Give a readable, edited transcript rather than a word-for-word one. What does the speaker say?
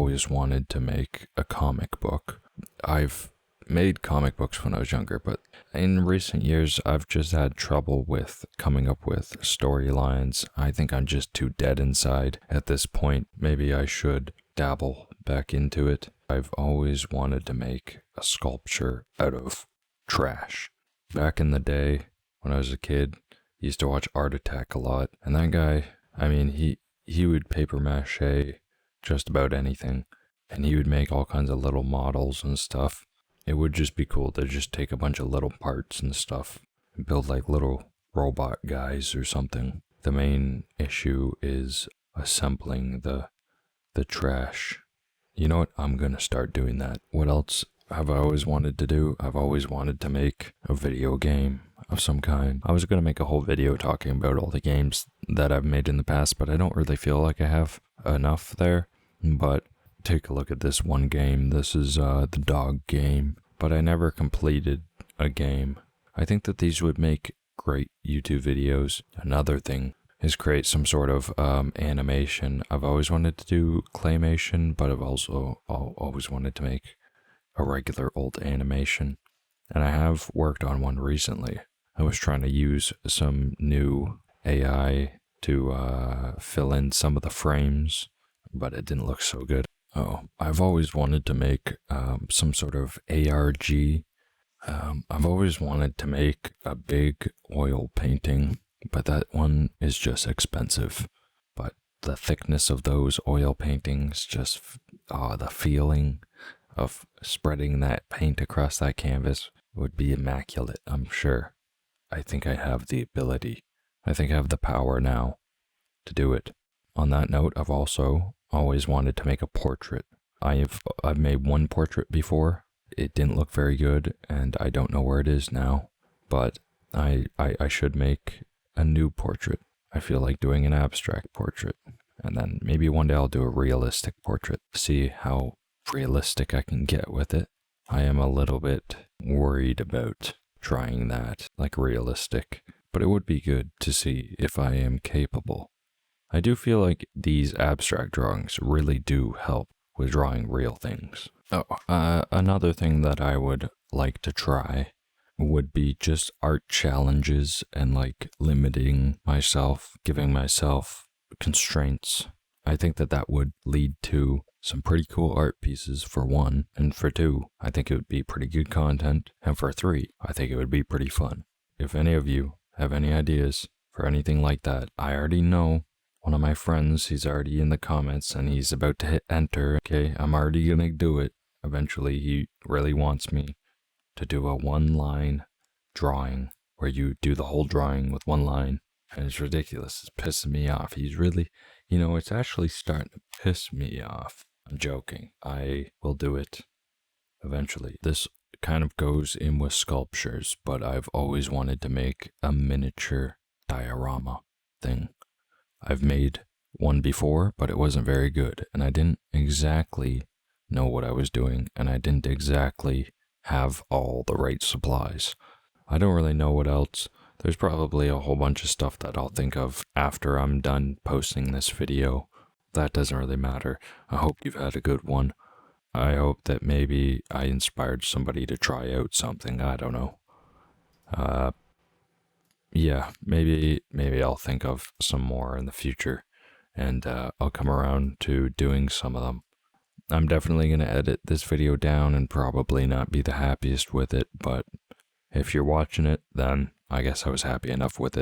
always wanted to make a comic book. I've made comic books when I was younger, but in recent years, I've just had trouble with coming up with storylines. I think I'm just too dead inside at this point. Maybe I should dabble back into it. I've always wanted to make a sculpture out of trash. Back in the day, when I was a kid, I used to watch Art Attack a lot, and that guy, I mean, he would paper mache just about anything, and he would make all kinds of little models and stuff. It would just be cool to just take a bunch of little parts and stuff and build like little robot guys or something. The main issue is assembling the trash. You know what? I'm gonna start doing that. What else have I always wanted to do? I've always wanted to make a video game of some kind. I was gonna make a whole video talking about all the games that I've made in the past, but I don't really feel like I have enough there. But take a look at this one game. This is the dog game, but I never completed a game. I think that these would make great YouTube videos. Another thing is create some sort of animation. I've always wanted to do claymation, but I've also always wanted to make a regular old animation. And I have worked on one recently. I was trying to use some new AI to fill in some of the frames, but it didn't look so good. Oh, I've always wanted to make some sort of ARG. I've always wanted to make a big oil painting, but that one is just expensive. But the thickness of those oil paintings, just the feeling of spreading that paint across that canvas would be immaculate, I'm sure. I think I have the ability. I think I have the power now to do it. On that note, I've also always wanted to make a portrait. I've made one portrait before. It didn't look very good, and I don't know where it is now. But I should make a new portrait. I feel like doing an abstract portrait. And then maybe one day I'll do a realistic portrait. See how realistic I can get with it. I am a little bit worried about trying that, like realistic. But it would be good to see if I am capable. I do feel like these abstract drawings really do help with drawing real things. Oh, another thing that I would like to try would be just art challenges and like limiting myself, giving myself constraints. I think that would lead to some pretty cool art pieces for one, and for two, I think it would be pretty good content, and for three, I think it would be pretty fun. If any of you have any ideas for anything like that, I already know one of my friends, he's already in the comments and he's about to hit enter. Okay, I'm already gonna do it. Eventually, he really wants me to do a one-line drawing where you do the whole drawing with one line. And it's ridiculous. It's pissing me off. He's really, it's actually starting to piss me off. I'm joking. I will do it eventually. This kind of goes in with sculptures, but I've always wanted to make a miniature diorama thing. I've made one before, but it wasn't very good, and I didn't exactly know what I was doing, and I didn't exactly have all the right supplies. I don't really know what else. There's probably a whole bunch of stuff that I'll think of after I'm done posting this video. That doesn't really matter. I hope you've had a good one. I hope that maybe I inspired somebody to try out something. I don't know. Yeah, maybe I'll think of some more in the future, and I'll come around to doing some of them. I'm definitely going to edit this video down and probably not be the happiest with it, but if you're watching it, then I guess I was happy enough with it.